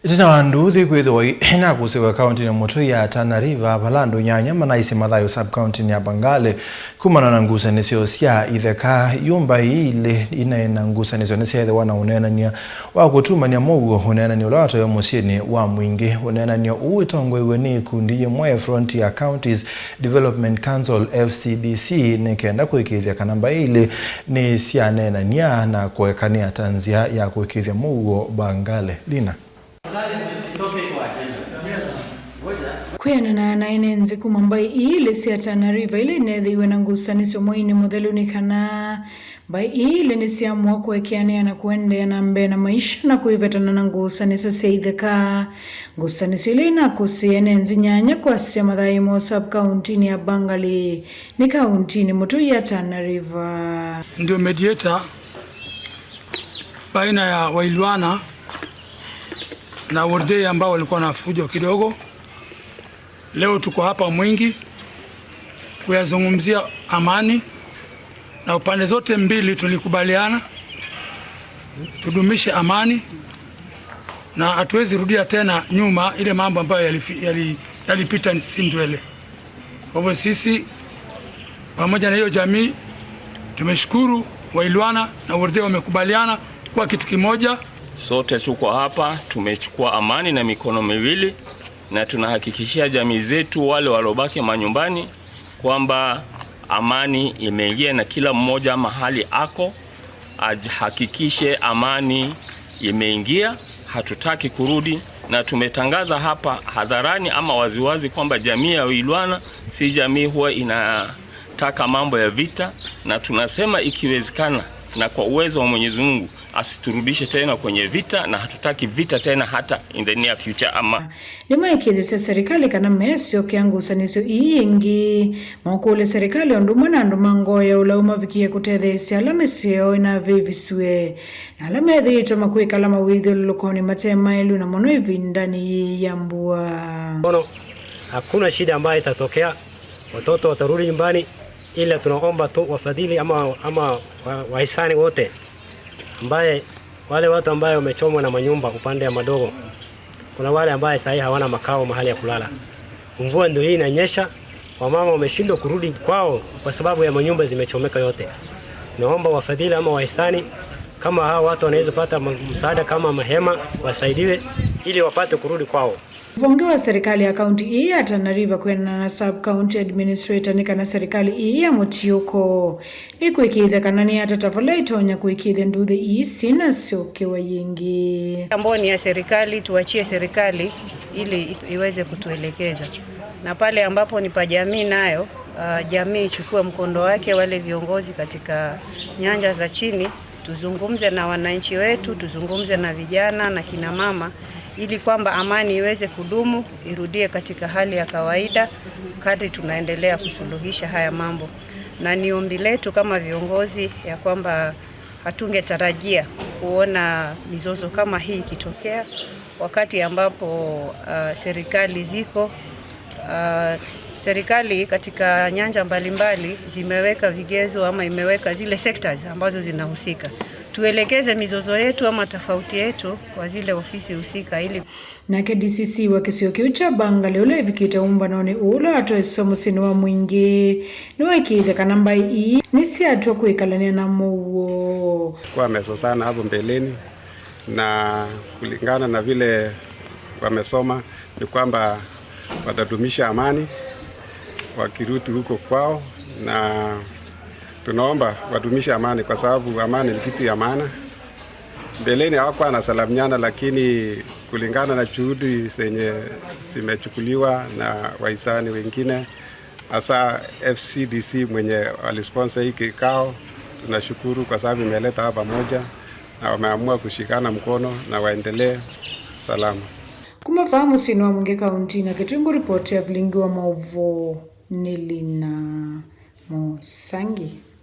Itina wanduthi kwithwa ina kusiwa county na mutu ya Tana River balando nyanya manaisi mathayo sub county ya Bangale kumana na ngusanisyo cia itheka yumba ile ina ngusanisyo nisiethe wana unenania wa gutumania mugo unenania ula watoyo musieni wa mwingi unenania uitongwe iwe ni kundi yemwe Frontier Counties Development Council FCDC nikenda kuikithia kanamba ile ni cia nenania na kuekania tanzia ya kuikithia mugo Bangale Lina Kuyana na inenzi kumambai ile cia Tana River ile nethiwe na ngusanisyo moini mutheluni kana bai ile ni cia mwako ekiania na kuendea na mbe na maisha na kuivetana na ngusanisyo cia itheka ngusanisyo ile na kusienenzi nyanya kwa cia mathaimo sub county ni ya Bangale ni county ni mutu ya Tana River. Ndio mediator baina ya Wailwana na Wardei ambao walikuwa na fujo kidogo. Leo tuko hapa Mwingi kuyazungumzia amani, na upande zote mbili tulikubaliana tudumishe amani na hatuwezi rudia tena nyuma ile mambo ambayo yalipita si ndwele. Kwa hivyo sisi pamoja na hiyo jamii tumeshukuru Wailwana na Wardei wamekubaliana kwa kitu kimoja. Sote tuko hapa tumechukua amani na mikono miwili na tunahakikishia jamii zetu wale walobaki manyumbani kwamba amani imeingia na kila mmoja mahali ako ahakikishe amani imeingia, hatutaki kurudi, na tumetangaza hapa hadharani ama waziwazi kwamba jamii ya Wailwana si jamii huwa inataka mambo ya vita, na tunasema ikiwezekana na kwa uwezo wa Mwenyezi Mungu asiturudishe tena kwenye vita, na hatutaki vita tena hata in the near future. Ama lima ikithisa serikali kana mesio kiangusanisyo ingi maukule serikali ondumwe na ndumango ya ulauma vikie kutethesia lamesio ina viviswe na lamethito makwika lama withi lulukoni matema ilu na mono hivi ndani ya mbua. Hakuna shida ambayo itatokea, watoto watarudi nyumbani, ila tunaomba tu wafadhili ama wahisani wote ambaye wale watu ambao wamechomwa na manyumba upande ya madogo. Kuna wale ambao sasa hawana makao mahali ya kulala. Mvua ndio hii inanyesha, wamama wameshindwa kurudi kwao kwa sababu ya manyumba zimechomeka yote. Naomba wafadhili ama wahisani kama hao watu wanaweza pata msaada kama mahema wasaidiwe ili wapate kurudi kwao. Vongewa serikali ya county hii ya Tana River kwena na sub county administrator nika na serikali hii ya Mutioko ni kuikithia kanani hata tafala itonya kuikithia nduthi hii sina soke wa yingi. Amboni ya serikali tuachie serikali ili iweze kutuelekeza, na pale ambapo ni pa jamii nayo jamii ichukue mkondo wake, wale viongozi katika nyanja za chini tuzungumze na wananchi wetu, tuzungumze na vijana na kina mama ili kwamba amani iweze kudumu, irudie katika hali ya kawaida kadri tunaendelea kusuluhisha haya mambo. Na ni ombi letu kama viongozi ya kwamba hatungetarajia kuona mizozo kama hii ikitokea wakati ambapo serikali ziko serikali katika nyanja mbalimbali zimeweka vigezo ama imeweka zile sectors ambazo zinahusika. Tuelekeze mizozo yetu ama tofauti yetu kwa zile ofisi husika ili na KDCC wa kisio kiucha Bangale ule vikita umba none ula atoe somo sinu wa mwingi niwa ikitha kanamba hii nisi atua kuikalania na muo kwa meso sana hapo mbeleni, na kulingana na vile wamesoma ni kwamba watadumisha amani wakiruti huko kwao, na tunaomba wadumisha amani kwa sababu amani ni kitu ya maana. Mbeleni hawakuwa na salamiana, lakini kulingana na juhudi zenye zimechukuliwa na wahisani wengine hasa FCDC mwenye walisponsor hii kikao, tunashukuru kwa sababu imeleta hapa pamoja na wameamua kushikana mkono na waendelee salama. Kumafahamu sinu wa Mwingi County na Kitungu ripoti ya Vilingi wa Maovu Nilina Mosangi.